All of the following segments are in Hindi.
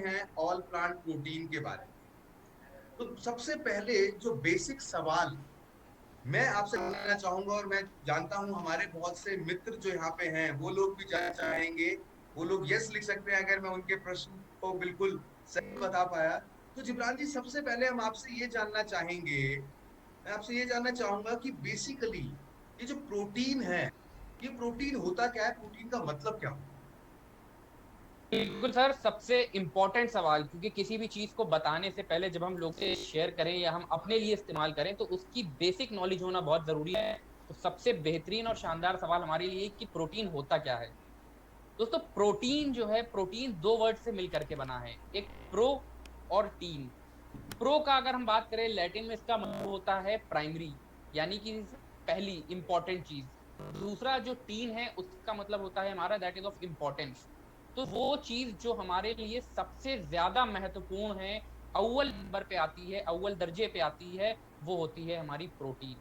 हैं ऑल प्लांट प्रोटीन के बारे में। तो सबसे पहले जो बेसिक सवाल मैं आपसे पूछना चाहूंगा, और मैं जानता हूं हमारे बहुत से मित्र जो यहाँ पे हैं वो लोग भी जानना चाहेंगे, वो लोग यस लिख सकते हैं अगर मैं उनके प्रश्न को बिल्कुल सही बता पाया। तो जिब्रान जी, सबसे पहले हम आपसे ये जानना चाहेंगे, मैं आपसे ये जानना चाहूंगा कि बेसिकली ये जो प्रोटीन है, ये प्रोटीन होता क्या है, प्रोटीन का मतलब क्या होता बिल्कुल सर, सबसे इम्पोर्टेंट सवाल, क्योंकि किसी भी चीज को बताने से पहले जब हम लोग से शेयर करें या हम अपने लिए इस्तेमाल करें तो उसकी बेसिक नॉलेज होना बहुत जरूरी है। तो सबसे बेहतरीन और शानदार सवाल हमारे लिए कि प्रोटीन होता क्या है। दोस्तों, प्रोटीन जो है, प्रोटीन दो वर्ड से मिलकर के बना है, एक प्रो और टीन। प्रो का अगर हम बात करें, लैटिन में इसका मतलब होता है प्राइमरी, यानी कि पहली इंपॉर्टेंट चीज। दूसरा जो टीन है उसका मतलब होता है हमारा दैट इज ऑफ इम्पोर्टेंस। तो वो चीज जो हमारे लिए सबसे ज्यादा महत्वपूर्ण है, अव्वल नंबर पे आती है, अव्वल दर्जे पे आती है, वो होती है हमारी प्रोटीन।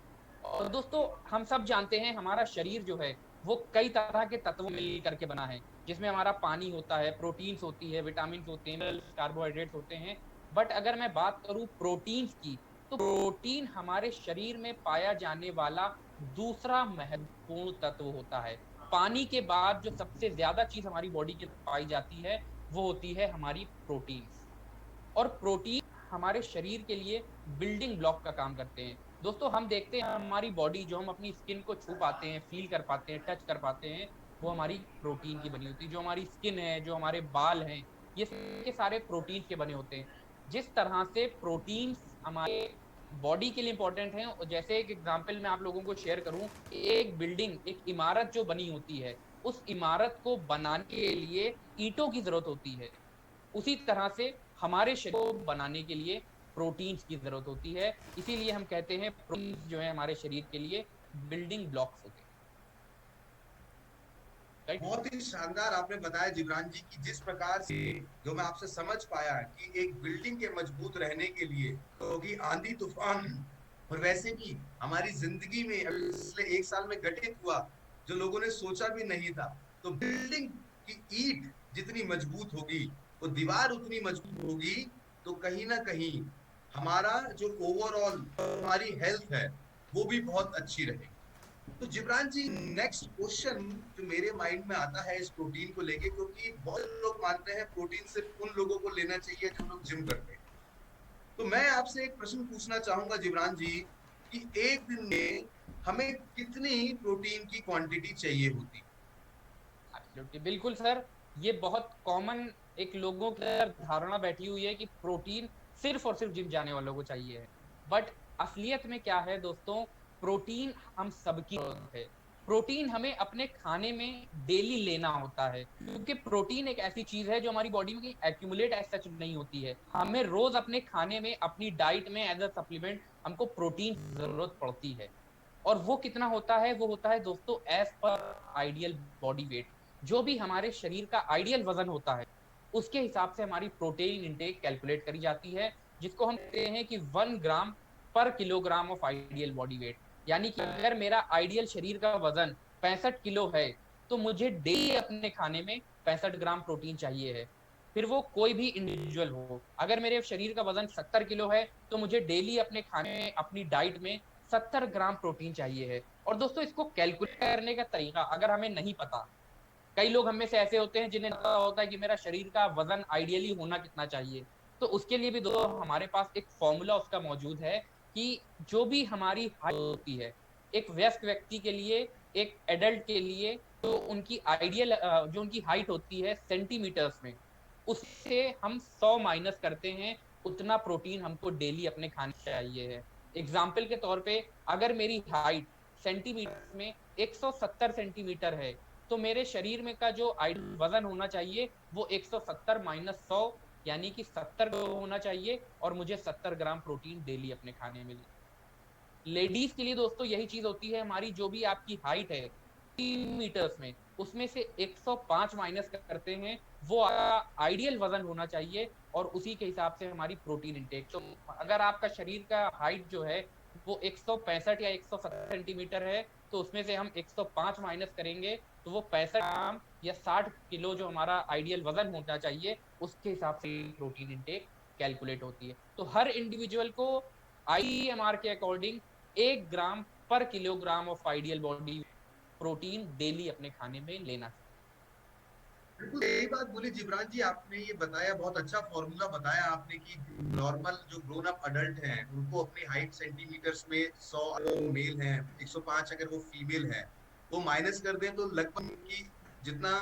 और दोस्तों, हम सब जानते हैं हमारा शरीर जो है वो कई तरह के तत्वों मिल करके बना है, जिसमें हमारा पानी होता है, प्रोटीन्स होती है, विटामिन होते हैं, कार्बोहाइड्रेट्स होते हैं। बट अगर मैं बात करूं प्रोटीन्स की, तो प्रोटीन हमारे शरीर में पाया जाने वाला दूसरा महत्वपूर्ण तत्व होता है। पानी के बाद जो सबसे ज्यादा चीज हमारी बॉडी के पाई जाती है वो होती है हमारी प्रोटीन। और प्रोटीन हमारे शरीर के लिए बिल्डिंग ब्लॉक का काम करते हैं। दोस्तों, हम देखते हैं हमारी बॉडी, जो हम अपनी स्किन को छू पाते हैं, फील कर पाते हैं, टच कर पाते हैं, वो हमारी प्रोटीन की बनी होती है। जो हमारी स्किन है, जो हमारे बाल हैं, ये के सारे प्रोटीन के बने होते हैं। जिस तरह से प्रोटीन हमारे बॉडी के लिए इंपॉर्टेंट है, जैसे एक एग्जांपल मैं आप लोगों को शेयर करूं, एक बिल्डिंग, एक इमारत जो बनी होती है, उस इमारत को बनाने के लिए ईंटों की जरूरत होती है। उसी तरह से हमारे शरीर को बनाने के लिए प्रोटीन्स की जरूरत होती है। इसीलिए हम कहते हैं प्रोटीन्स जो है हमारे शरीर के लिए बिल्डिंग ब्लॉक्स होते हैं। है? राइट। बहुत ही शानदार आपने बताया जिब्रान जी की, जिस प्रकार से जो मैं आपसे समझ पाया कि एक बिल्डिंग के मजबूत रहने के लिए क्योंकि आंधी तूफान और वैसे भी हमारी जिंदगी में पिछले एक साल में घटित हुआ जो लोगों ने सोचा भी नहीं था, तो बिल्डिंग की ईंट जितनी मजबूत होगी, वो दीवार उतनी मजबूत होगी, तो कहीं ना कहीं हमारा जो ओवरऑल हमारी हेल्थ है वो भी बहुत अच्छी रहेगी। तो जिब्रान जी, नेक्स्ट क्वेश्चन जो मेरे माइंड में आता है इस प्रोटीन को लेके, क्योंकि बहुत लोग मानते हैं प्रोटीन सिर्फ उन लोगों को लेना चाहिए जो लोग जिम करते हैं। तो मैं आपसे एक प्रश्न पूछना चाहूंगा जिब्रान जी कि एक दिन में हमें कितनी प्रोटीन की क्वांटिटी चाहिए होती एब्सोल्युटली, बिल्कुल सर। ये बहुत कॉमन एक लोगों के अंदर धारणा बैठी हुई है कि प्रोटीन सिर्फ और सिर्फ जिम जाने वालों को चाहिए है। बट असलियत में क्या है दोस्तों, प्रोटीन हम सबकी जरूरत है। प्रोटीन हमें अपने खाने में डेली लेना होता है, क्योंकि प्रोटीन एक ऐसी चीज है जो हमारी बॉडी में कहीं एक्यूमुलेट एज सच नहीं होती है। हमें रोज अपने खाने में, अपनी डाइट में एज अ सप्लीमेंट हमको प्रोटीन जरूरत पड़ती है। और वो कितना होता है, वो होता है दोस्तों as per ideal body weight. जो भी हमारे शरीर का आइडियल वजन होता है, उसके हिसाब से हमारी प्रोटीन इंटेक कैलकुलेट करी जाती है, जिसको हम कहते हैं कि 1 ग्राम पर kilogram of ideal body weight. यानी कि अगर मेरा आइडियल शरीर का वजन 65 किलो है, तो मुझे डेली अपने खाने में 65 ग्राम प्रोटीन चाहिए है। फिर वो कोई भी इंडिविजुअल हो, अगर मेरे शरीर का वजन 70 किलो है, तो मुझे डेली अपने खाने में, अपनी डाइट में 70 ग्राम प्रोटीन चाहिए है। और दोस्तों, इसको कैलकुलेट करने का तरीका अगर हमें नहीं पता, कई लोग हम में से ऐसे होते हैं जिन्हें पता होता है कि मेरा शरीर का वजन आइडियली होना कितना चाहिए, तो उसके लिए भी दोस्तों हमारे पास एक फॉर्मूला उसका मौजूद है कि जो भी हमारी हाइट होती है, एक वयस्क व्यक्ति के लिए, एक एडल्ट के लिए, तो उनकी आइडियल जो उनकी हाइट होती है सेंटीमीटर्स में, उससे हम 100 माइनस करते हैं, उतना प्रोटीन हमको डेली अपने खाने चाहिए है। एग्जाम्पल के तौर पे, अगर मेरी हाइट सेंटीमीटर में 170 सेंटीमीटर है, तो मेरे शरीर में का जो वजन होना चाहिए वो 170 माइनस 100, यानी कि 70 होना चाहिए, और मुझे 70 ग्राम प्रोटीन डेली अपने खाने में। लेडीज के लिए दोस्तों यही चीज होती है, हमारी जो भी आपकी हाइट है मीटर्स में, उसमें से 105 माइनस करते हैं, वो आइडियल वजन होना चाहिए, और उसी के हिसाब से हमारी प्रोटीन इंटेक। तो अगर आपका शरीर का हाइट जो है वो 165 या 170 सेंटीमीटर है, तो उसमें से हम 105 माइनस करेंगे, तो वो 65 ग्राम या 60 किलो जो हमारा आइडियल वजन होना चाहिए, उसके हिसाब से प्रोटीन इंटेक कैलकुलेट होती है। तो हर इंडिविजुअल को आईएमआर के अकॉर्डिंग 1 ग्राम पर kilogram of ideal body protein daily अपने खाने में लेना चाहिए। बिल्कुल सही बात बोली जिब्रान जी, आपने ये बताया, बहुत अच्छा फॉर्मूला बताया आपने कि नॉर्मल जो ग्रोन अप अडल्ट हैं उनको अपनी हाइट सेंटीमीटर्स में 100 अगर वो मेल है, 105 अगर वो फीमेल है, वो माइनस कर दें तो लगभग उनकी जितना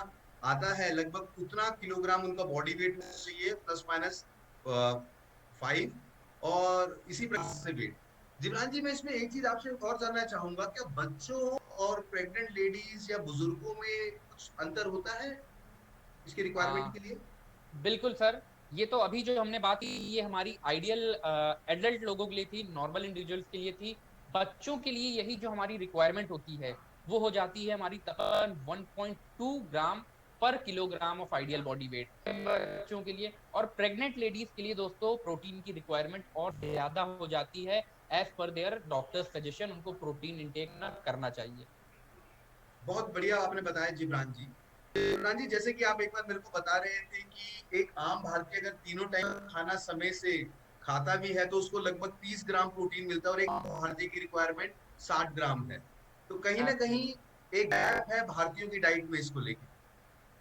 आता है लगभग उतना किलोग्राम उनका बॉडी वेट होना चाहिए, प्लस माइनस 5। और इसी प्रकार से वेट। जिब्रान जी, मैं इसमें एक चीज आपसे और जानना चाहूंगा, क्या बच्चों और प्रेग्नेंट लेडीज या बुजुर्गों में कुछ अंतर होता है इसके रिक्वायरमेंट आ, के लिए? बिल्कुल सर। ये तो अभी जो हमने बात की ये हमारी आइडियल एडल्ट लोगों के लिए थी, नॉर्मल इंडिविजुअल्स के लिए थी। बच्चों के लिए यही जो हमारी रिक्वायरमेंट होती है वो हो जाती है हमारी तकरीबन 1.2 ग्राम पर kilogram of ideal body weight बच्चों के लिए। और प्रेग्नेंट लेडीज के लिए दोस्तों प्रोटीन की रिक्वायरमेंट और ज्यादा हो जाती है। एज पर देयर डॉक्टर सजेशन उनको प्रोटीन इंटेक करना चाहिए। बहुत बढ़िया आपने बताया जिब्रान जी। जिब्रान जी, जैसे कि आप एक बार मेरे को बता रहे थे कि एक आम भारतीय अगर तीनों टाइम खाना समय से खाता भी है तो उसको लगभग 30 ग्राम प्रोटीन मिलता है, और एक भारतीय की रिक्वायरमेंट 60 ग्राम है। तो कहीं ना कहीं एक गैप है भारतीयों की डाइट में इसको लेके।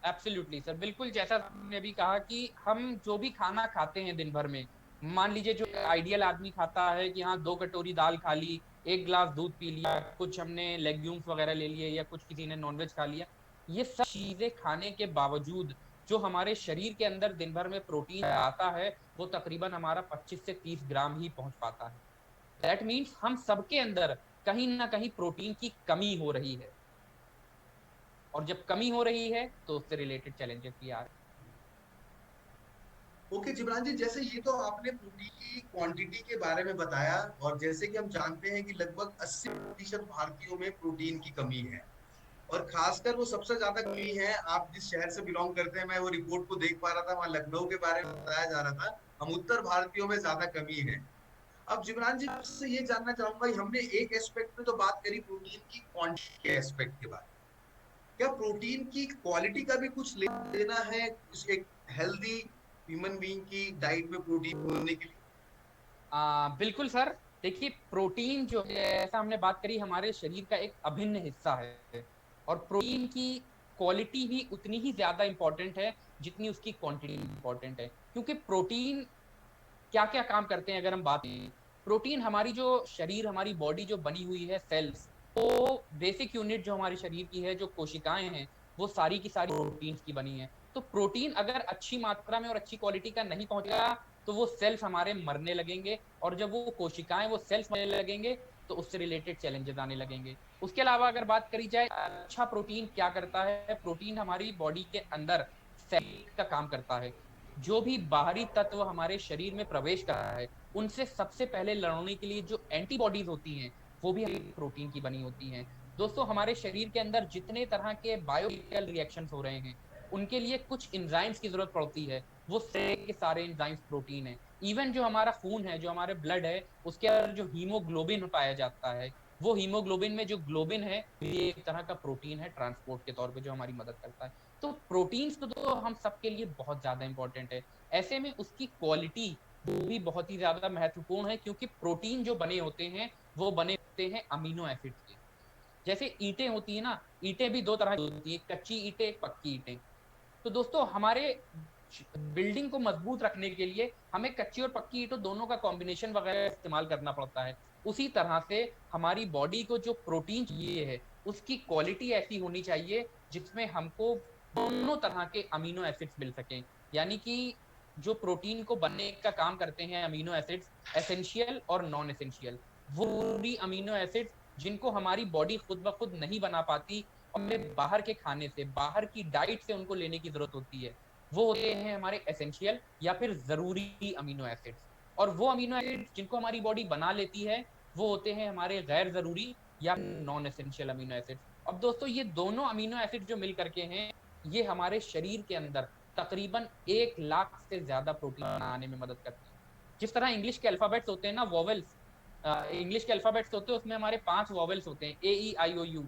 एब्सोल्युटली सर, बिल्कुल जैसा आपने अभी कहा कि हम जो भी खाना खाते हैं दिन भर में, मान लीजिए जो आइडियल आदमी खाता है कि हाँ 2 कटोरी दाल खा ली, 1 गिलास दूध पी लिया, कुछ हमने लेग्यूम्स वगैरह ले लिए या कुछ किसी ने नॉनवेज खा लिया, ये सब चीजें खाने के बावजूद जो हमारे शरीर के अंदर दिन भर में प्रोटीन आता है वो तकरीबन हमारा 25 से 30 ग्राम ही पहुंच पाता है। दैट मीन्स हम सबके अंदर कहीं ना कहीं प्रोटीन की कमी हो रही है, और जब कमी हो रही है तो उससे रिलेटेड चैलेंजेस भी आ रहे हैं। ओके जिब्रान जी, जैसे ये तो आपने प्रोटीन की क्वांटिटी के बारे में बताया, और जैसे कि हम जानते हैं कि लगभग 80% भारतीयों में प्रोटीन की कमी है, और खासकर वो सबसे ज्यादा कमी है, आप जिस शहर से बिलोंग करते हैं, मैं वो रिपोर्ट को देख पा रहा था, वहां लखनऊ के बारे में बताया जा रहा था, हम उत्तर भारतीयों में ज्यादा कमी है। अब जिब्रान जी, आपसे ये जानना चाहूंगा, हमने एक एस्पेक्ट में तो बात करी प्रोटीन की क्वांटिटी के एस्पेक्ट के बारे में, क्या प्रोटीन की क्वालिटी का भी कुछ लेना है एक हेल्दी ह्यूमन बीइंग की डाइट में प्रोटीन होने के लिए? बिल्कुल सर। देखिए प्रोटीन जो है, ऐसा हमने बात करी, हमारे शरीर का एक अभिन्न हिस्सा है, और प्रोटीन की क्वालिटी भी उतनी ही ज्यादा इंपॉर्टेंट है जितनी उसकी क्वांटिटी इंपॉर्टेंट है। क्योंकि प्रोटीन क्या क्या काम करते हैं अगर हम बात करें, प्रोटीन हमारी जो शरीर हमारी बॉडी जो बनी हुई है सेल्स, तो बेसिक यूनिट जो हमारे शरीर की है, जो कोशिकाएं हैं, वो सारी की सारी प्रोटीन की बनी है। तो प्रोटीन अगर अच्छी मात्रा में और अच्छी क्वालिटी का नहीं पहुंचेगा तो वो सेल्स हमारे मरने लगेंगे, और जब वो कोशिकाएं वो सेल्स मरने लगेंगे तो उससे रिलेटेड चैलेंजेस आने लगेंगे। उसके अलावा अगर बात करी जाए अच्छा प्रोटीन क्या करता है, प्रोटीन हमारी बॉडी के अंदर सेल का काम करता है। जो भी बाहरी तत्व हमारे शरीर में प्रवेश कर रहा है उनसे सबसे पहले लड़ने के लिए जो एंटीबॉडीज होती हैं वो भी प्रोटीन की बनी होती हैं। दोस्तों हमारे शरीर के अंदर जितने तरह के बायोकेमिकल रिएक्शंस हो रहे हैं उनके लिए कुछ एंजाइम्स की जरूरत पड़ती है, वो सारे के सारे एंजाइम्स प्रोटीन है। इवन जो हमारा खून है, जो हमारे ब्लड है, उसके अंदर जो हीमोग्लोबिन पाया जाता है, वो हीमोग्लोबिन में जो ग्लोबिन है ये एक तरह का प्रोटीन है ट्रांसपोर्ट के तौर पे जो हमारी मदद करता है। तो प्रोटीन्स तो हम सबके लिए बहुत ज्यादा इंपॉर्टेंट है। ऐसे में उसकी क्वालिटी भी बहुत ही ज्यादा महत्वपूर्ण है, क्योंकि प्रोटीन जो बने होते हैं वो बने होते हैं अमीनो एसिड के। जैसे ईंटें होती है ना, ईंटें भी दो तरह की होती है, कच्ची ईंटें, पक्की ईंटें। तो दोस्तों हमारे बिल्डिंग को मजबूत रखने के लिए हमें कच्ची और पक्की ईंटों दोनों का कॉम्बिनेशन वगैरह इस्तेमाल करना पड़ता है। उसी तरह से हमारी बॉडी को जो प्रोटीन चाहिए है उसकी क्वालिटी ऐसी होनी चाहिए जिसमें हमको दोनों तरह के अमीनो एसिड्स मिल सकें। यानी कि जो प्रोटीन को बनने का काम करते हैं अमीनो एसिड्स, एसेंशियल और नॉन एसेंशियल, वो पूरी अमीनो एसिड्स जिनको हमारी बॉडी खुद ब खुद नहीं बना पाती, हमें बाहर के खाने से, बाहर की डाइट से उनको लेने की जरूरत होती है, वो होते हैं हमारे एसेंशियल या फिर जरूरी अमीनो एसिड्स। और वो अमीनो एसिड्स जिनको हमारी बॉडी बना लेती है वो होते हैं हमारे गैर जरूरी या नॉन एसेंशियल अमीनो एसिड्स। अब दोस्तों ये दोनों अमीनो एसिड जो मिल करके हैं ये हमारे शरीर के अंदर तकरीबन 1 लाख से ज्यादा प्रोटीन बनाने में मदद करते हैं। जिस तरह इंग्लिश के अल्फाबेट्स होते हैं ना, वॉवेल्स, इंग्लिश के अल्फाबेट्स होते हैं उसमें हमारे 5 वॉवेल्स होते हैं, AEIOU।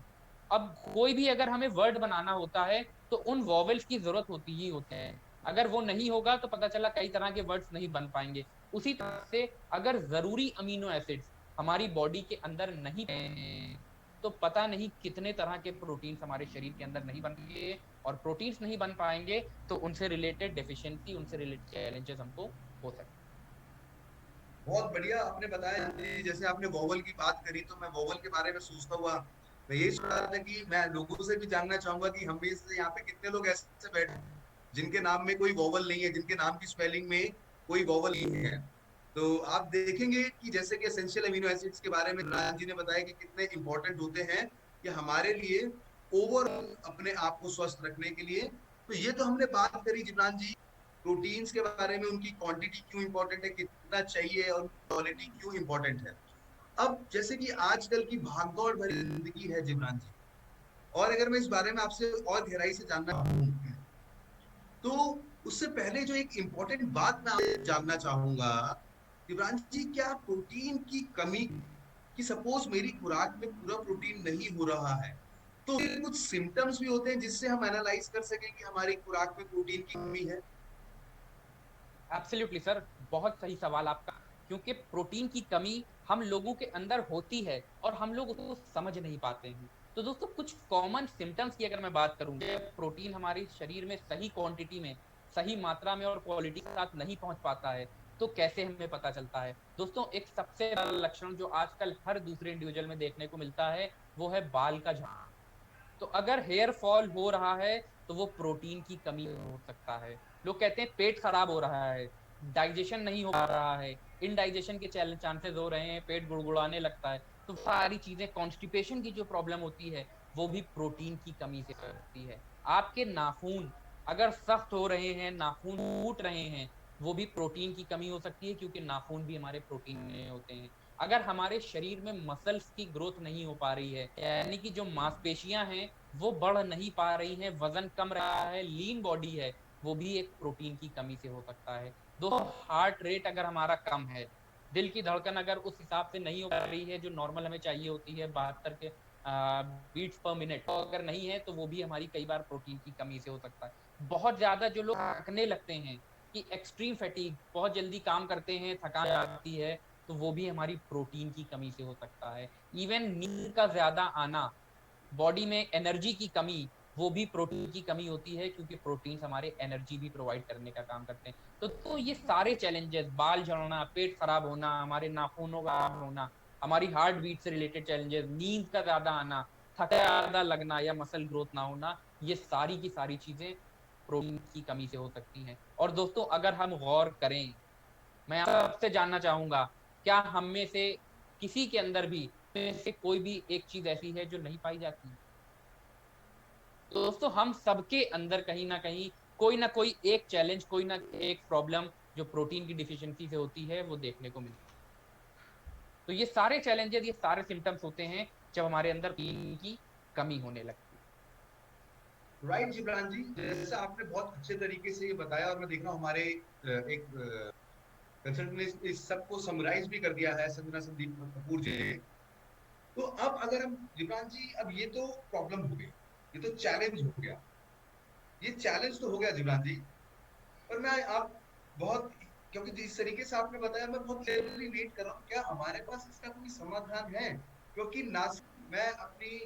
अब कोई भी अगर हमें वर्ड बनाना होता है तो उन वॉवेल्स की जरूरत होती ही होती है। अगर वो नहीं होगा तो पता चला कई तरह के वर्ड्स नहीं बन पाएंगे। उसी तरह से अगर जरूरी अमीनो एसिड्स हमारी बॉडी के अंदर नहीं हैं, तो पता नहीं कितने तरह के प्रोटीन्स हमारे शरीर के अंदर नहीं बनेंगे, और प्रोटीन्स नहीं बन पाएंगे तो उनसे रिलेटेड डेफिशिएंसी, उनसे रिलेटेड चैलेंजेस हमको हो सकते हैं। बहुत बढ़िया आपने बताया जी। जैसे आपने वोवल की बात करी तो मैं वोवल के बारे में सोचता हुआ मैं यही सोच रहा था कि मैं लोगों से भी जानना चाहूंगा कि हम में से यहाँ पे कितने लोग ऐसे बैठे हैं जिनके नाम में कोई वोवल नहीं है, जिनके नाम की स्पेलिंग में कोई वोवल नहीं है। तो आप देखेंगे कि जैसे कि एसेंशियल अमीनो एसिड्स के बारे में राज जी ने बताया कि कितने इंपॉर्टेंट होते हैं कि हमारे लिए ओवरऑल अपने आप को स्वस्थ रखने के लिए। तो ये तो हमने बात करी जिब्रान जी प्रोटीन्स के बारे में, उनकी क्वांटिटी क्यों इंपॉर्टेंट है, कितना चाहिए और क्वालिटी क्यों इंपॉर्टेंट है। अब जैसे कि आजकल की भागदौड़ भरी जिंदगी है जिब्रान जी, और अगर मैं इस बारे में आपसे और गहराई से जानना चाहूँ तो उससे पहले जो एक इम्पोर्टेंट बात मैं आपसे जानना चाहूंगा जिब्रान जी, क्या प्रोटीन की कमी कि सपोज मेरी खुराक में पूरा प्रोटीन नहीं हो रहा है तो फिर कुछ सिम्टम्स भी होते हैं जिससे हम एनालाइज कर सकें कि हमारी खुराक में प्रोटीन की कमी है। एब्सोल्युटली सर, बहुत सही सवाल आपका। क्योंकि प्रोटीन की कमी हम लोगों के अंदर होती है और हम लोग उसको समझ नहीं पाते हैं। तो दोस्तों, कुछ कॉमन सिम्टम्स की अगर मैं बात करूं, प्रोटीन हमारे शरीर में सही क्वांटिटी में, सही मात्रा में और क्वालिटी के साथ नहीं पहुंच पाता है, तो कैसे हमें पता चलता है? दोस्तों, एक सबसे बड़ा लक्षण जो आजकल हर दूसरे इंडिविजुअल में देखने को मिलता है, वो है बाल का झड़ना। तो अगर हेयर फॉल हो रहा है तो वो प्रोटीन की कमी हो सकता है। लोग कहते हैं पेट खराब हो रहा है, डाइजेशन नहीं हो पा रहा है, इनडाइजेशन के चांसेस हो रहे हैं, पेट गुड़गुड़ाने लगता है। तो सारी चीजें, कॉन्स्टिपेशन की जो प्रॉब्लम होती है वो भी प्रोटीन की कमी से होती है। आपके नाखून अगर सख्त हो रहे हैं, नाखून टूट रहे हैं, वो भी प्रोटीन की कमी हो सकती है, क्योंकि नाखून भी हमारे प्रोटीन में होते हैं। अगर हमारे शरीर में मसल्स की ग्रोथ नहीं हो पा रही है, यानी कि जो मांसपेशियां हैं वो बढ़ नहीं पा रही हैं, वजन कम रहा है, लीन बॉडी है, वो भी एक प्रोटीन की कमी से हो सकता है। दोस्तों, हार्ट रेट अगर हमारा कम है, दिल की धड़कन अगर उस हिसाब से नहीं हो पा रही है जो नॉर्मल हमें चाहिए होती है, 72 के बीट्स पर मिनट, तो अगर नहीं है तो वो भी हमारी कई बार प्रोटीन की कमी से हो सकता है। बहुत ज्यादा जो लोग थकने लगते हैं, कि एक्सट्रीम फैटीग, बहुत जल्दी काम करते हैं, थकान आती है, तो वो भी हमारी प्रोटीन की कमी से हो सकता है। इवन नींद का ज्यादा आना, बॉडी में एनर्जी की कमी, वो भी प्रोटीन की कमी होती है, क्योंकि प्रोटीन हमारे एनर्जी भी प्रोवाइड करने का काम करते हैं। तो ये सारे चैलेंजेस, बाल झड़ना, पेट खराब होना, हमारे नाखूनों का होना, हमारी हार्ट बीट से रिलेटेड चैलेंजेस, नींद का ज्यादा आना, थका ज्यादा लगना या मसल ग्रोथ ना होना, ये सारी की सारी चीजें प्रोटीन की कमी से हो सकती हैं। और दोस्तों, अगर हम गौर करें, मैं आपसे जानना चाहूंगा, क्या हम में से किसी के अंदर भी में से कोई भी एक चीज ऐसी है जो नहीं पाई जाती है? तो दोस्तों, हम सबके अंदर कहीं ना कहीं कोई ना कोई एक चैलेंज, कोई ना एक प्रॉब्लम जो प्रोटीन की डिफिशियंसी से होती है, वो देखने को मिलती है। तो ये सारे चैलेंजेस, ये सारे सिम्टम्स होते हैं जब हमारे अंदर प्रोटीन की कमी होने लगती है। राइट जिब्रान जी, जैसा आपने बहुत अच्छे तरीके से ये बताया और मैं देख रहा हूँ हमारे एक कंसल्टेंट ने इस सबको समराइज भी कर दिया है, संजना संदीप कपूर जी ने। तो अब अगर हम जिब्रान जी, अब ये तो प्रॉब्लम हो गई, ये तो चैलेंज हो गया, ये चैलेंज तो हो गया जिब्रान जी। पर मैं आप बहुत, क्योंकि जिस तरीके से आपने बताया मैं बहुत क्लियरली वेट कर रहा हूँ क्या हमारे पास इसका कोई समाधान है। क्योंकि ना सिर्फ मैं अपनी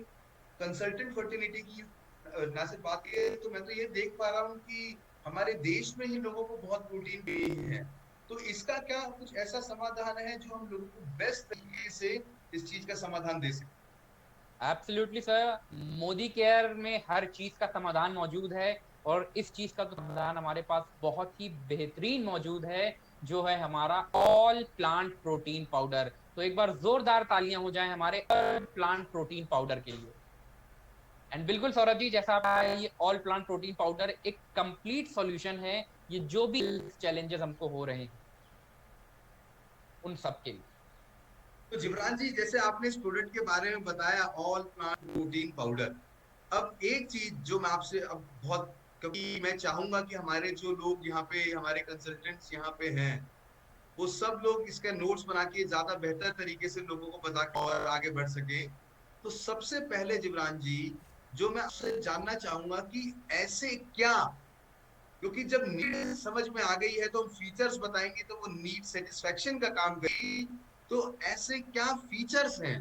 कंसल्टेंट फर्टिलिटी की ना सिर्फ बात की है, तो मैं तो ये देख पा रहा हूँ कि हमारे देश में ही लोगों को बहुत प्रोटीन नहीं है। तो इसका क्या कुछ ऐसा समाधान है जो हम लोगों को बेस्ट तरीके से इस चीज का समाधान दे सके। एब्सोल्युटली सर, मोदी केयर में हर चीज का समाधान मौजूद है, और इस चीज का तो समाधान हमारे पास बहुत ही बेहतरीन मौजूद है, जो है हमारा ऑल प्लांट प्रोटीन पाउडर। तो एक बार जोरदार तालियां हो जाएं हमारे ऑल प्लांट प्रोटीन पाउडर के लिए। एंड बिल्कुल सौरभ जी, जैसा आपका, ये ऑल प्लांट प्रोटीन पाउडर एक कंप्लीट सॉल्यूशन है, ये जो भी चैलेंजेस हमको हो रहे हैं उन सब के लिए। तो जिब्रान जी, जैसे आपने इस प्रोडक्ट के बारे में बताया ऑल प्लांट प्रोटीन पाउडर, अब एक चीज जो मैं आपसे अब बहुत, क्योंकि मैं चाहूंगा कि हमारे जो लोग यहाँ पे, हमारे कंसल्टेंट्स यहाँ पे हैं, वो सब लोग इसका नोट्स बना के ज्यादा बेहतर तरीके से लोगों को बता के और आगे बढ़ सके। तो सबसे पहले जिब्रान जी, जो मैं आपसे जानना चाहूंगा कि ऐसे क्या क्योंकि जब नीड समझ में आ गई है तो हम फीचर्स बताएंगे तो वो नीड सेटिस्फेक्शन का काम करेगी। तो ऐसे क्या फीचर्स हैं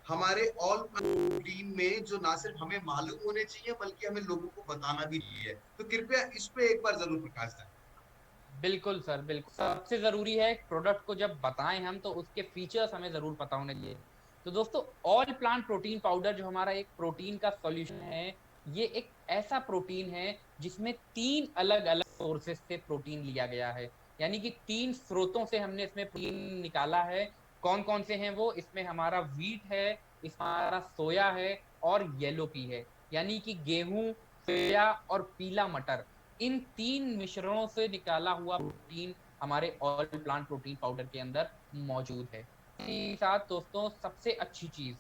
हमारे ऑल प्रोटीन में जो ना सिर्फ हमें मालूम होने चाहिए बल्कि हमें लोगों को बताना भी चाहिए, तो कृपया इस पे एक बार जरूर प्रकाश डालें। बिल्कुल सर, बिल्कुल सबसे जरूरी है प्रोडक्ट को जब बताएं हम तो उसके फीचर्स हमें जरूर पता होने चाहिए। तो दोस्तों, ऑल प्लांट प्रोटीन पाउडर जो हमारा एक प्रोटीन का सॉल्यूशन है, ये एक ऐसा प्रोटीन है जिसमें 3 अलग अलग सोर्सेस से प्रोटीन लिया गया है। यानी कि 3 स्रोतों से हमने इसमें प्रोटीन निकाला है। कौन कौन से हैं वो? इसमें हमारा व्हीट है, इसमें हमारा सोया है और येलो पी है। यानी कि गेहूं, सोया और पीला मटर, इन 3 मिश्रणों से निकाला हुआ प्रोटीन हमारे ऑल प्लांट प्रोटीन पाउडर के अंदर मौजूद है। इसी साथ दोस्तों, सबसे अच्छी चीज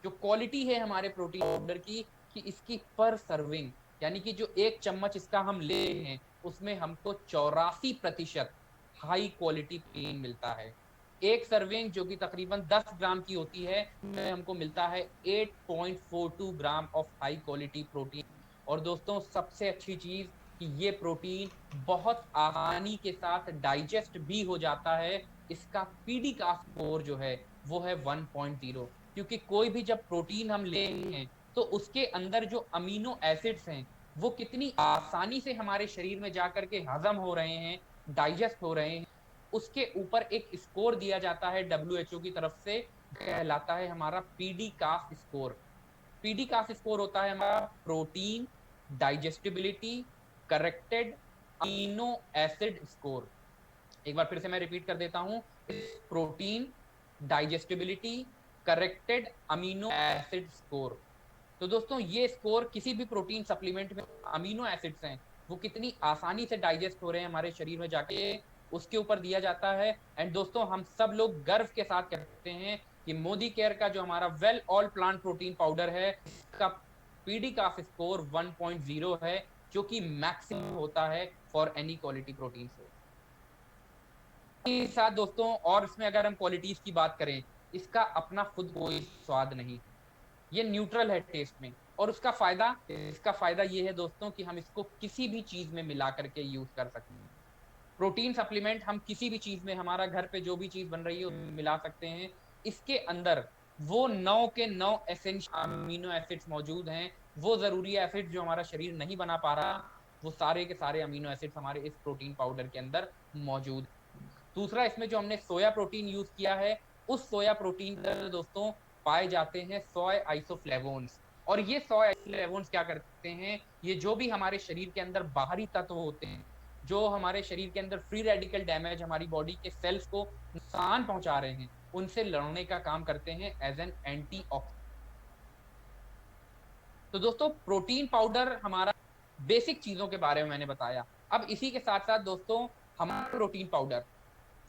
जो क्वालिटी है हमारे प्रोटीन पाउडर की, कि इसकी पर सर्विंग, यानी कि जो 1 चम्मच इसका हम ले हैं उसमें हमको 84% हाई क्वालिटी प्रोटीन मिलता है। एक सर्विंग जो कि तकरीबन 10 ग्राम की होती है, उसमें हमको मिलता है 8.42 gram of high quality protein. और दोस्तों, सबसे अच्छी चीज कि ये प्रोटीन बहुत आसानी के साथ डाइजेस्ट भी हो जाता है। इसका पीडी का स्कोर जो है वो है 1.0, क्योंकि कोई भी जब प्रोटीन हम ले हैं तो उसके अंदर जो अमीनो एसिड्स हैं वो कितनी आसानी से हमारे शरीर में जाकर के हजम हो रहे हैं, डाइजेस्ट हो रहे हैं, उसके ऊपर एक स्कोर दिया जाता है डब्ल्यूएचओ की तरफ से, कहलाता है हमारा पीडी कास स्कोर। पीडी कास स्कोर होता है हमारा protein digestibility corrected amino acid score. एक बार फिर से मैं रिपीट कर देता हूं, protein digestibility corrected amino acid score. तो दोस्तों, ये स्कोर किसी भी प्रोटीन सप्लीमेंट में अमीनो एसिड्स हैं वो कितनी आसानी से डाइजेस्ट हो रहे हैं हमारे शरीर में जाके, उसके ऊपर दिया जाता है। एंड दोस्तों, हम सब लोग गर्व के साथ कहते हैं कि मोदी केयर का जो हमारा well all plant protein powder है, इसका पीडी का स्कोर 1.0 है, जो कि मैक्सिमम होता है फॉर एनी क्वालिटी प्रोटीन से। साथ दोस्तों, और इसमें अगर हम क्वालिटीज की बात करें, इसका अपना खुद कोई स्वाद नहीं, ये न्यूट्रल है टेस्ट में। और इसका फायदा ये है दोस्तों कि हम इसको किसी भी चीज में मिला करके यूज कर सकते हैं। प्रोटीन सप्लीमेंट हम किसी भी चीज में, हमारा घर पे जो भी चीज बन रही है उसमें मिला सकते हैं। इसके अंदर वो 9 के 9 एसेंशियल अमीनो एसिड्स मौजूद हैं। वो जरूरी एसिड जो हमारा शरीर नहीं बना पा रहा, वो सारे के सारे अमीनो एसिड्स हमारे इस प्रोटीन पाउडर के अंदर मौजूद। दूसरा, इसमें जो हमने सोया प्रोटीन यूज किया है, उस सोया प्रोटीन के अंदर दोस्तों पाए जाते हैं सोय आइसोफ्लेवोन्स। और ये सोय आइसोफ्लेवोन्स क्या करते हैं? ये जो भी हमारे शरीर के अंदर बाहरी तत्व होते हैं, जो हमारे शरीर के अंदर फ्री रेडिकल डैमेज हमारी बॉडी के सेल्स को नुकसान पहुंचा रहे हैं, उनसे लड़ने का काम करते हैं एज एन एंटीऑक्सीडेंट। तो दोस्तों, प्रोटीन पाउडर हमारा बेसिक चीजों के बारे में मैंने बताया। अब इसी के साथ साथ दोस्तों, हमारा प्रोटीन पाउडर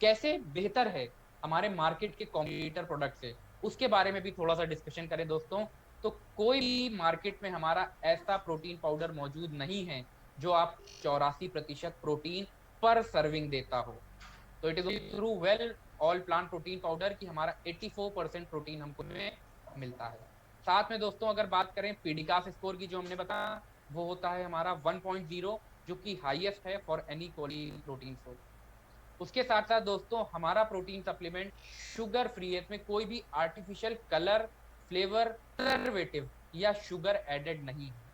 कैसे बेहतर है हमारे मार्केट के कॉम्पिटिटर प्रोडक्ट से, उसके बारे में भी थोड़ा सा डिस्कशन करें दोस्तों। तो कोई भी मार्केट में हमारा ऐसा प्रोटीन पाउडर मौजूद नहीं है जो आप 84% प्रोटीन पर सर्विंग देता हो। तो it is through well all plant protein powder की हमारा 84% प्रोटीन हमको में मिलता है। साथ में दोस्तों, अगर बात करें पीडिकास स्कोर की, जो हमने बताया वो होता है हमारा 1.0, जो कि हाईएस्ट है for any quality protein source. उसके साथ साथ दोस्तों, हमारा प्रोटीन सप्लीमेंट शुगर फ्री है, इसमें कोई भी आर्टिफिशियल कलर, फ्लेवर, प्रिजर्वेटिव या शुगर एडेड नहीं है।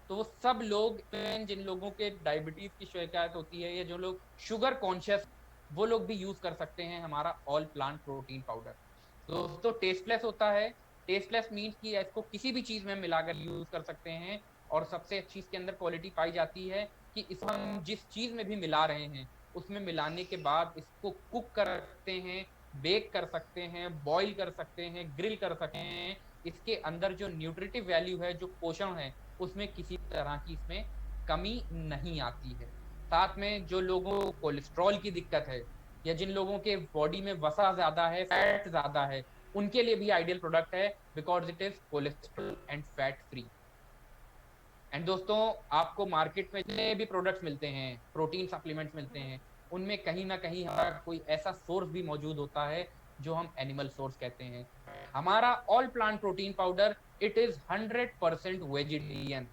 तो वो सब लोग, जिन लोगों के डायबिटीज की शिकायत होती है या जो लोग शुगर कॉन्शियस, वो लोग भी यूज कर सकते हैं हमारा ऑल प्लांट प्रोटीन पाउडर। दोस्तों, टेस्टलेस होता है। टेस्टलेस मीन्स कि इसको किसी भी चीज में मिलाकर यूज कर सकते हैं। और सबसे अच्छी इसके अंदर क्वालिटी पाई जाती है कि इसको हम जिस चीज में भी मिला रहे हैं उसमें मिलाने के बाद इसको कुक कर सकते हैं, बेक कर सकते हैं, बॉईल कर सकते हैं, ग्रिल कर सकते हैं। इसके अंदर जो न्यूट्रिटिव वैल्यू है, जो पोषण है, उसमें किसी तरह की इसमें कमी नहीं आती है। साथ में जो लोगों को कोलेस्ट्रॉल की दिक्कत है या जिन लोगों के बॉडी में वसा ज्यादा है, फैट ज्यादा है, उनके लिए भी आइडियल प्रोडक्ट है, because it is cholesterol and fat free. And दोस्तों, आपको मार्केट में जितने भी प्रोडक्ट्स मिलते हैं, प्रोटीन सप्लीमेंट्स मिलते हैं, उनमें कहीं ना कहीं हमारा कोई ऐसा सोर्स भी मौजूद होता है जो हम एनिमल सोर्स कहते हैं। हमारा all plant protein powder it is 100% vegetarian.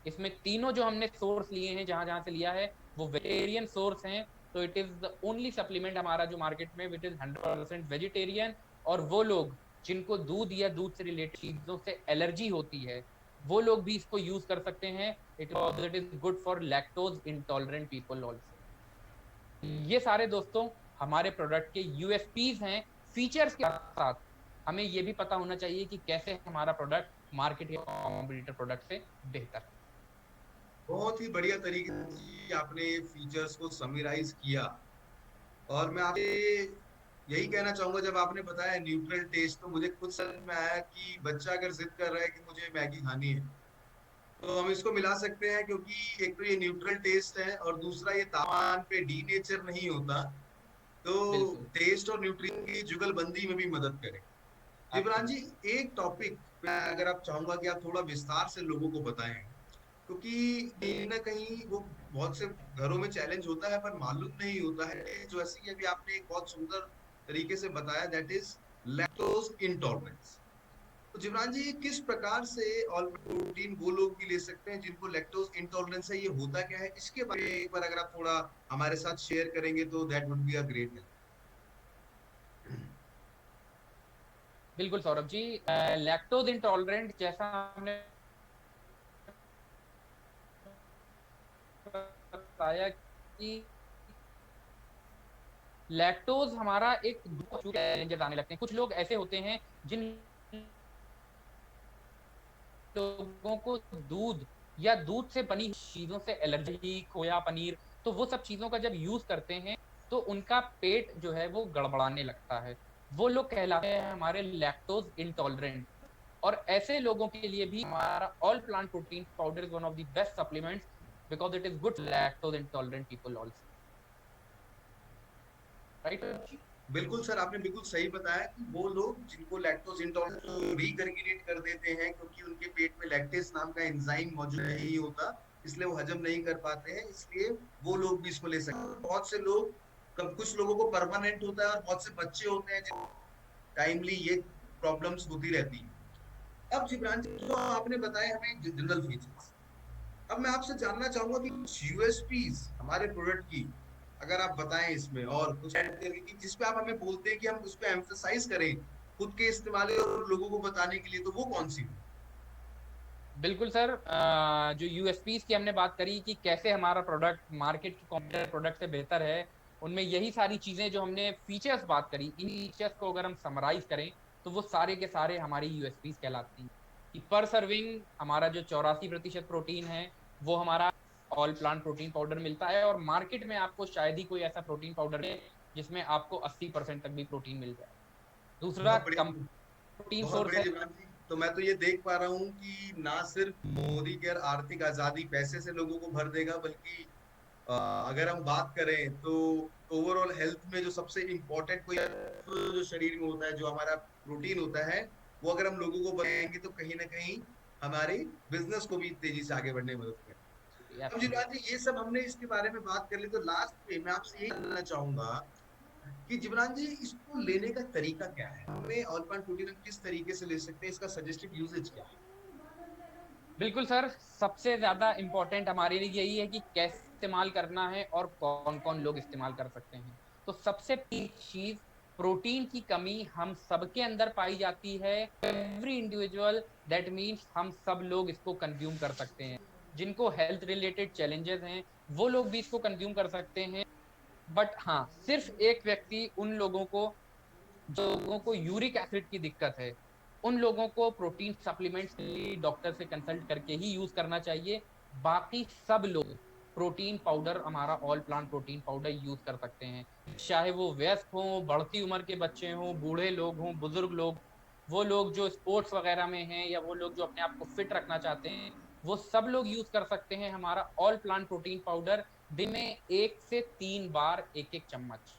इसमें तीनों जो हमने सोर्स लिए हैं, जहां जहां से लिया है, वो वेजिटेरियन सोर्स हैं, तो it is the only supplement हमारा जो मार्केट में विच इज 100% वेजिटेरियन। और वो लोग जिनको दूध या दूध से रिलेटेड चीजों से एलर्जी होती है, वो लोग भी इसको यूज कर सकते हैं। It is good for lactose intolerant people also. ये सारे दोस्तों हमारे प्रोडक्ट के यूएसपीज हैं। फीचर्स के साथ हमें ये भी पता होना चाहिए कि कैसे हमारा प्रोडक्ट मार्केट या कॉम्पिटिटर प्रोडक्ट से बेहतर है। बहुत ही बढ़िया तरीके से आपने फीचर्स को समराइज किया। और मैं आपसे यही कहना चाहूंगा, जब आपने बताया न्यूट्रल टेस्ट, तो मुझे खुद समझ में आया कि बच्चा अगर जिद कर रहा है कि मुझे मैगी खानी है, तो हम इसको मिला सकते हैं, क्योंकि एक तो ये न्यूट्रल टेस्ट है और दूसरा ये तापमान पे डीनेचर नहीं होता, तो बिल्कुल, टेस्ट और न्यूट्रिशन की जुगलबंदी में भी मदद करे। जिब्रान जी, एब्सोल्युटली। एक टॉपिक मैं अगर आप चाहूंगा कि आप थोड़ा विस्तार से लोगों को बताएं, क्योंकि कहीं ना कहीं वो बहुत से घरों में चैलेंज होता है पर मालूम नहीं होता है, जो ऐसे कि अभी आपने एक बहुत सुंदर तरीके से बताया, दैट इज लैक्टोज इंटॉलरेंस। तो जिब्रान जी, किस प्रकार से ऑल प्रोटीन वो लोग भी ले सकते हैं जिनको लैक्टोज इंटॉलरेंस है, ये होता क्या है, इसके बारे में एक बार अगर आप थोड़ा हमारे साथ शेयर करेंगे तो that would be a great help. बिल्कुल सौरभ जी, लैक्टोज इंटॉलरेंट जैसा हमने बताया कि लैक्टोज हमारा एक चैलेंजेस आने लगते हैं। कुछ लोग ऐसे होते हैं जिन लोगों को दूध या दूध से बनी चीजों से एलर्जी, खोया, पनीर, तो वो सब चीजों का जब यूज करते हैं तो उनका पेट जो है वो गड़बड़ाने लगता है। वो लोग कहलाते हैं हमारे लैक्टोज इंटॉलरेंट। और ऐसे लोगों के लिए भी हमारा all plant protein powder is one of the best supplements because it is good lactose intolerant people also, right. बिल्कुल सर, आपने बिल्कुल सही बताया कि वो लोग जिनको लैक्टोज इंटॉलरेंस रीकर्गिनेट कर देते हैं, क्योंकि उनके पेट में लैक्टेज नाम का एंजाइम मौजूद नहीं होता, इसलिए वो हजम नहीं कर पाते हैं, इसलिए वो लोग भी इसको ले सकते हैं। बहुत से लोग, कब कुछ लोगों को परमानेंट होता है और बहुत से बच्चे होते हैं जिनको टाइमली ये प्रॉब्लम्स होती रहती हैं। अब जिब्रान जी, जो आपने बताया हमें जनरल फीचर्स, अब मैं आपसे जानना चाहूंगा कि कुछ यूएसपीज हमारे प्रोडक्ट की अगर आप बताएं इसमें, और कुछ ऐड करके कि जिस पे आप हमें बोलते हैं कि हम उस पे एम्फसाइज करें खुद के इस्तेमाल और लोगों को बताने के लिए, तो वो कौन सी हो? बिल्कुल सर, जो यूएसपीज की हमने बात करी कि कैसे हमारा प्रोडक्ट मार्केट के कॉम्पिटिटर प्रोडक्ट से बेहतर है, उनमें यही सारी चीजें जो हमने फीचर्स बात करी, इन फीचर्स को अगर हम समराइज करें तो वो सारे के सारे हमारी यूएसपीज कहलाती हैं। कि पर सर्विंग हमारा जो 84% प्रोटीन है वो हमारा ऑल प्लांट प्रोटीन पाउडर मिलता है, और मार्केट में आपको शायद ही कोई ऐसा प्रोटीन पाउडर है जिसमें आपको 80% तक भी प्रोटीन मिल जाए। दूसरा बहुत कम बढ़िया, प्रोटीन बहुत सोर्स बढ़िया है। जिब्रान जी। तो मैं तो ये देख पा रहा हूँ कि ना सिर्फ मोदी केयर आर्थिक आजादी पैसे से लोगों को भर देगा, बल्कि अगर हम बात करें तो ओवरऑल हेल्थ में जो सबसे इम्पोर्टेंट कोई जो शरीर में होता है, जो हमारा प्रोटीन होता है, वो अगर हम लोगों को बताएंगे तो कहीं ना कहीं हमारे बिजनेस को भी तेजी से आगे बढ़ने में मदद करें। अब जी एब्सोल्युटली। बात ये सब हमने इसके बारे में बात कर ली, तो लास्ट में मैं आपसे यही जानना चाहूंगा कि जिब्रान जी, इसको लेने का तरीका क्या है, हमें ऑल प्लांट प्रोटीन हम किस तरीके से ले सकते हैं, इसका सजेस्टेड यूजेज क्या है? बिल्कुल सर, सबसे ज्यादा इम्पोर्टेंट हमारे लिए यही है कि कैसे इस्तेमाल करना है और कौन कौन लोग इस्तेमाल कर सकते हैं। तो सबसे पहली चीज, प्रोटीन की कमी हम सबके अंदर पाई जाती है, एवरी इंडिविजुअल, दैट मीन्स हम सब लोग इसको कंज्यूम कर सकते हैं। जिनको हेल्थ रिलेटेड चैलेंजेस हैं वो लोग भी इसको कंज्यूम कर सकते हैं। बट हाँ, सिर्फ एक व्यक्ति, उन लोगों को जो लोगों को यूरिक एसिड की दिक्कत है, उन लोगों को प्रोटीन सप्लीमेंट्स डॉक्टर से कंसल्ट करके ही यूज करना चाहिए। बाकी सब लोग प्रोटीन पाउडर, हमारा all plant protein powder use कर सकते हैं। चाहे वो वयस्क हो, बढ़ती उम्र के बच्चे हों, बूढ़े लोग हों, बुजुर्ग लोग, वो लोग जो स्पोर्ट्स वगैरह में हैं या वो लोग जो अपने आप को फिट रखना चाहते हैं, वो सब लोग यूज कर सकते हैं हमारा ऑल प्लांट प्रोटीन पाउडर। दिन में 1 से 3 बार 1-1 चम्मच,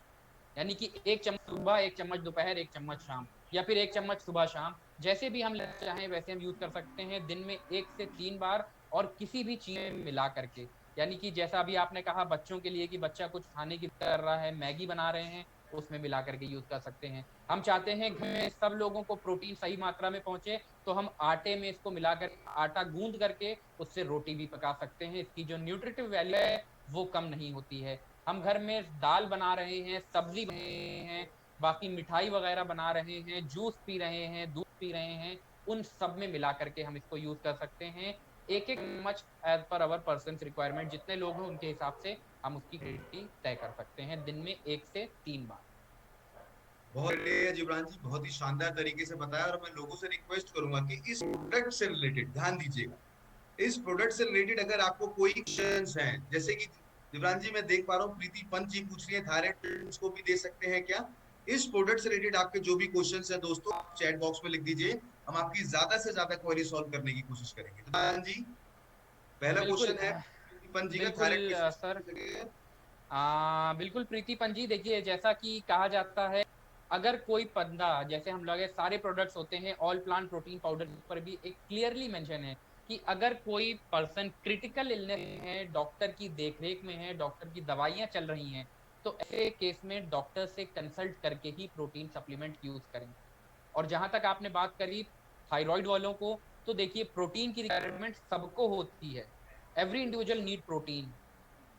यानी कि 1 चम्मच सुबह, 1 चम्मच दोपहर, 1 चम्मच शाम, या फिर 1 चम्मच सुबह शाम, जैसे भी हम चाहें वैसे हम यूज कर सकते हैं दिन में 1 से 3 बार। और किसी भी चीज में मिला करके, यानी कि जैसा अभी आपने कहा बच्चों के लिए कि बच्चा कुछ खाने की कर रहा है, मैगी बना रहे हैं, उसमें मिला करके यूज कर सकते हैं। हम चाहते हैं घर में सब लोगों को प्रोटीन सही मात्रा में पहुंचे, तो हम आटे में इसको मिलाकर, आटा गूंद करके उससे रोटी भी पका सकते हैं। इसकी जो न्यूट्रिटिव वैल्यू है वो कम नहीं होती है। हम घर में दाल बना रहे हैं, सब्जी बना रहे हैं, बाकी मिठाई वगैरह बना रहे हैं, जूस पी रहे हैं, दूध पी रहे हैं, उन सब में मिला करके हम इसको यूज कर सकते हैं। एक एक मच एज पर अवर पर्सन रिक्वायरमेंट, जितने लोग हैं उनके हिसाब से हम उसकी क्वांटिटी तय कर सकते हैं, दिन में 1 से 3 बार। बहुत बढ़िया जिब्रान जी, बहुत ही शानदार तरीके से बताया। और मैं लोगों से रिक्वेस्ट करूंगा कि इस प्रोडक्ट से रिलेटेड ध्यान दीजिएगा। इस प्रोडक्ट से रिलेटेड अगर आपको कोई क्वेश्चंस हैं, जैसे कि जिब्रान जी मैं देख पा रहा हूँ प्रीति पंत जी पूछ रही है थायराइड को भी दे सकते हैं क्या। इस प्रोडक्ट से रिलेटेड आपके जो भी क्वेश्चंस हैं दोस्तों, आप चैट बॉक्स में लिख दीजिए, हम आपकी ज्यादा से ज्यादा क्वेरी सॉल्व करने की कोशिश करेंगे। तो जिब्रान जी, पहला बिल्कुल क्वेश्चन है प्रीति पंत जी का, बिल्कुल थायराइड सर। कैसे। बिल्कुल प्रीति पंजी, देखिए जैसा कि कहा जाता है, अगर कोई बंदा, जैसे हम लोग सारे प्रोडक्ट्स होते हैं, ऑल प्लांट प्रोटीन पाउडर पर भी एक क्लियरली मेंशन है कि अगर कोई पर्सन क्रिटिकल इलनेस है, डॉक्टर की देखरेख में है, डॉक्टर की दवाइयां चल रही हैं, तो ऐसे केस में डॉक्टर से कंसल्ट करके ही प्रोटीन सप्लीमेंट यूज करें। और जहां तक आपने बात करी थायराइड वालों को, तो देखिए प्रोटीन की रिक्वायरमेंट सबको होती है, एवरी इंडिविजुअल नीड प्रोटीन।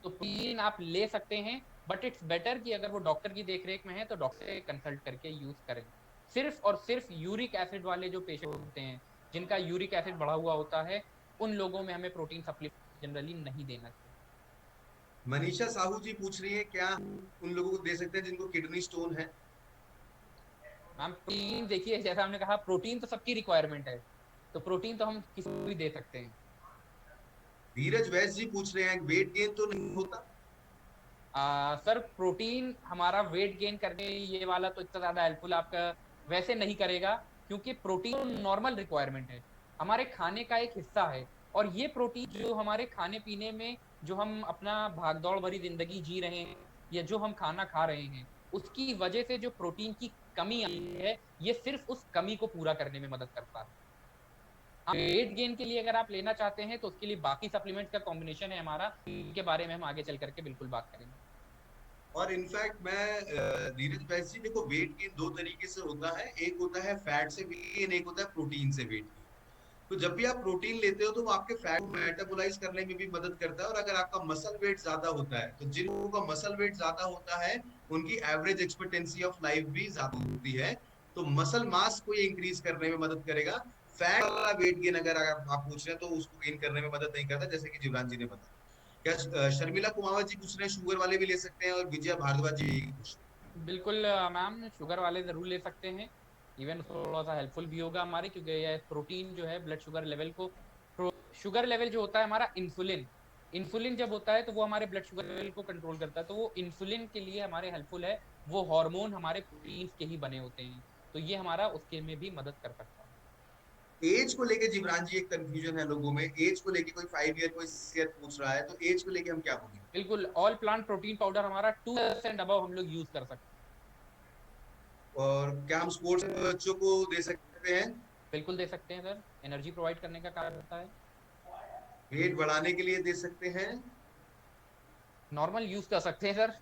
तो प्रोटीन आप ले सकते हैं, बट इट्स बेटर कि अगर वो डॉक्टर की देखरेख में है तो डॉक्टर से कंसल्ट करके यूज करें। सिर्फ और सिर्फ यूरिक एसिड वाले जो पेशेंट होते हैं, जिनका यूरिक एसिड बढ़ा हुआ होता है, उन लोगों में हमें प्रोटीन सप्लीमेंट जनरली नहीं देना चाहिए। मनीषा साहू जी पूछ रही है क्या उन लोगों को दे सकते हैं जिनको किडनी स्टोन है। मैम प्रोटीन देखिए, जैसा हमने कहा, प्रोटीन तो सबकी रिक्वायरमेंट है, तो प्रोटीन तो हम किसी को भी दे सकते हैं। धीरज वैश्य जी पूछ रहे हैं वेट गेन तो नहीं होता। सर प्रोटीन हमारा वेट गेन करने, ये वाला तो इतना ज्यादा हेल्पफुल आपका वैसे नहीं करेगा, क्योंकि प्रोटीन नॉर्मल रिक्वायरमेंट है, हमारे खाने का एक हिस्सा है। और ये प्रोटीन जो हमारे खाने पीने में, जो हम अपना भागदौड़ भरी जिंदगी जी रहे हैं, या जो हम खाना खा रहे हैं, उसकी वजह से जो प्रोटीन की कमी आई है, ये सिर्फ उस कमी को पूरा करने में मदद करता है। वेट गेन के लिए अगर आप लेना चाहते हैं तो उसके लिए बाकी सप्लीमेंट का कॉम्बिनेशन है हमारा, के बारे में हम आगे चल करके बिल्कुल बात करेंगे। और इनफैक्ट मैं धीरज वैश्य जी, देखो वेट गेन दो तरीके से होता है, एक होता है फैट से वेट गेन, एक होता है प्रोटीन से वेट गेन। तो जब भी आप प्रोटीन लेते हो तो वो आपके फैट को मेटाबोलाइज करने में भी मदद करता है। और अगर आपका मसल वेट ज्यादा होता है, तो जिन लोगों का मसल वेट ज्यादा होता है उनकी एवरेज एक्सपेक्टेंसी ऑफ लाइफ भी ज्यादा होती है। तो मसल मास को ये इंक्रीज करने में मदद करेगा। फैट वाला वेट गेन अगर आप पूछ रहे हैं तो उसको गेन करने में मदद नहीं करता, जैसे कि जिब्रान जी ने बताया। क्या शर्मिला कुमावत जी पूछ रहे हैं शुगर वाले भी ले सकते हैं, और विजय भारद्वाज जी पूछ रहे बिल्कुल मैम, शुगर वाले जरूर ले सकते हैं। इवन थोड़ा सा हेल्पफुल भी होगा हमारे, क्योंकि ये प्रोटीन जो है ब्लड शुगर लेवल को, शुगर लेवल जो होता है हमारा, इंसुलिन, इंसुलिन जब होता है तो वो हमारे ब्लड शुगर लेवल को कंट्रोल करता है, तो वो इंसुलिन के लिए हमारे हेल्पफुल है। वो हार्मोन हमारे प्रोटीन के ही बने होते हैं, तो ये हमारा उसके में भी मदद कर सकता है। हैं। एज को लेके जिब्रान जी एक कंफ्यूजन है लोगों में, एज को लेके कोई 5 ईयर कोई 6 ईयर पूछ रहा है, तो एज को लेके हम क्या बोलेंगे। बिल्कुल, ऑल प्लांट प्रोटीन पाउडर हमारा 2% अबव हम लोग यूज कर सकते हैं। और क्या हम स्पोर्ट्स बच्चों को दे सकते हैं। बिल्कुल दे सकते हैं सर, एनर्जी प्रोवाइड करने का कार्य करता है। वेट बढ़ाने के लिए दे सकते हैं। नॉर्मल यूज कर सकते हैं सर।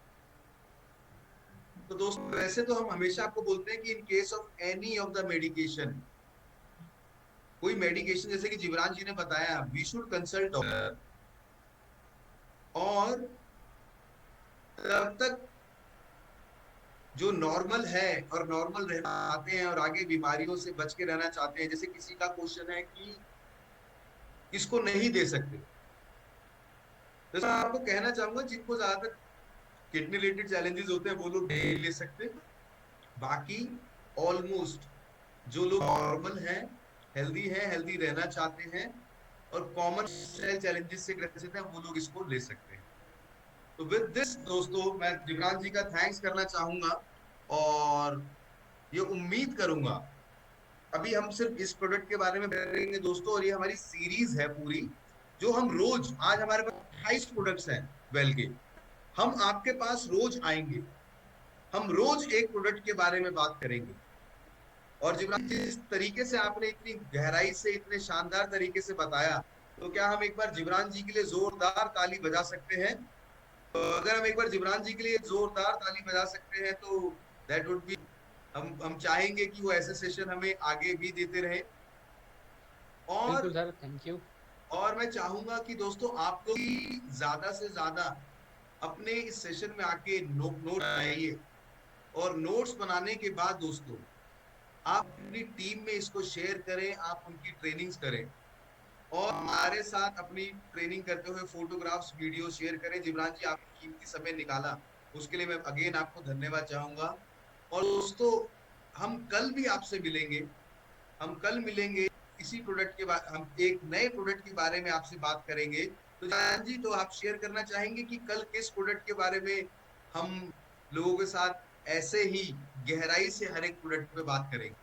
तो दोस्तों वैसे तो हम हमेशा आपको बोलते हैं कि in case of any of the medication, कोई मेडिकेशन जैसे कि जिब्रान जी ने बताया, वी शुड कंसल्ट डॉक्टर। और तब तक जो नॉर्मल है और नॉर्मल रहना चाहते हैं और आगे बीमारियों से बच के रहना चाहते हैं, जैसे किसी का क्वेश्चन है कि इसको नहीं दे सकते, तो मैं आपको कहना चाहूंगा जिनको ज्यादातर किडनी रिलेटेड चैलेंजेस होते हैं वो लोग नहीं ले सकते। बाकी ऑलमोस्ट जो लोग नॉर्मल हैं, हेल्दी हैं, हेल्दी रहना चाहते हैं और कॉमन सेल चैलेंजेस से ग्रसित हैं, वो लोग इसको ले सकते हैं। तो विद दिस दोस्तों मैं जिब्रान जी का थैंक्स करना चाहूंगा, और ये उम्मीद करूंगा, अभी हम सिर्फ इस प्रोडक्ट के बारे में करेंगे दोस्तों, और ये हमारी सीरीज है पूरी, जो हम रोज, आज हमारे पास 28 प्रोडक्ट्स हैं वेल के, हम आपके पास रोज आएंगे, हम रोज एक प्रोडक्ट के बारे में बात करेंगे। और जिब्रान जिस तरीके से आपने इतनी गहराई से, इतने शानदार तरीके से बताया, तो क्या हम एक बार जिब्रान जी के लिए जोरदार ताली बजा सकते हैं। तो अगर हम एक बार जिब्रान जी के लिए जोरदार ताली बजा सकते हैं तो दैट वुड बी, हम चाहेंगे कि वो ऐसे सेशन हमें आगे भी देते रहे। बिल्कुल और सर, थैंक यू। मैं चाहूंगा कि दोस्तों आप लोग भी ज्यादा से ज्यादा अपने इस सेशन में आके नोट बनाइए, और नोट्स बनाने के बाद दोस्तों आप अपनी टीम में इसको शेयर करें, आप उनकी ट्रेनिंग्स करें, और हमारे साथ अपनी ट्रेनिंग करते हुए फोटोग्राफ्स वीडियो शेयर करें। जिब्रान जी, आपने कीमती समय निकाला, उसके लिए मैं अगेन आपको धन्यवाद चाहूंगा। और दोस्तों, हम कल भी आपसे मिलेंगे, हम कल मिलेंगे इसी प्रोडक्ट के बारे, हम एक नए प्रोडक्ट के बारे में आपसे बात करेंगे। तो जान जी, तो आप शेयर करना चाहेंगे कि कल किस प्रोडक्ट के बारे में हम लोगों के साथ ऐसे ही गहराई से हर एक प्रोडक्ट पे बात करेंगे?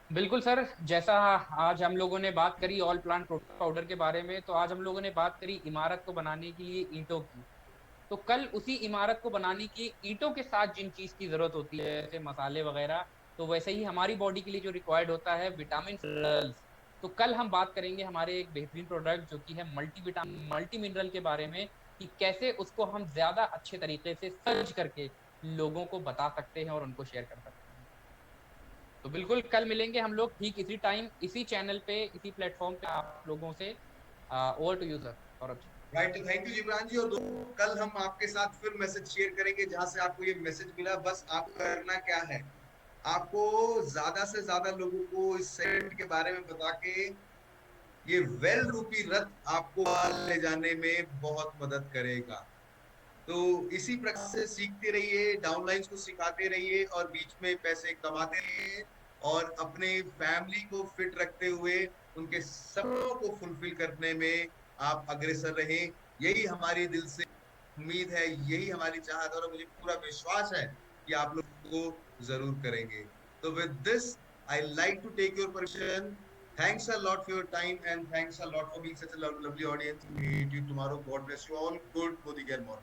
बिल्कुल सर, जैसा आज हम लोगों ने बात करी ऑल प्लांट प्रोटीन पाउडर के बारे में, तो आज हम लोगों ने बात करी इमारत को बनाने के लिए ईंटों की। तो कल उसी इमारत को बनाने की ईंटों के साथ जिन चीज की जरूरत होती है, जैसे मसाले वगैरह, तो वैसे ही हमारी बॉडी के लिए जो रिक्वायर्ड होता है विटामिन मिनरल्स। तो कल हम बात करेंगे हमारे एक बेहतरीन प्रोडक्ट जो कि है मल्टी विटामिन मल्टी मिनरल के बारे में, कि कैसे उसको हम ज्यादा अच्छे तरीके से सर्च करके लोगों को बता सकते हैं और उनको शेयर कर सकते हैं। तो बिल्कुल कल मिलेंगे हम लोग ठीक इसी टाइम, इसी चैनल पे, इसी प्लेटफॉर्म पे आप लोगों से। Over to you sir, Saurabh ji. Right, thank you Jibran ji. और कल हम आपके साथ फिर मैसेज शेयर करेंगे जहां से आपको ये मैसेज मिला। बस आपको करना क्या है, आपको ज्यादा से ज्यादा लोगों को इस सेट के बारे में बता के ये वेल रूपी रथ आपको ले जाने में बहुत मदद करेगा। तो इसी प्रकार से सीखते रहिए, डाउनलाइंस को सिखाते रहिए, और बीच में पैसे कमाते रहिए, और अपने फैमिली को फिट रखते हुए उनके सपनों को फुलफिल करने में आप अग्रसर रहें। यही हमारी दिल से उम्मीद है, यही हमारी चाहत है, और मुझे पूरा विश्वास है कि आप लोग को जरूर करेंगे। तो with this I like to take your permission. Thanks a lot for your time, and thanks a lot for being such a lovely audience. Meet you tomorrow. God bless you all. Good, Modi More.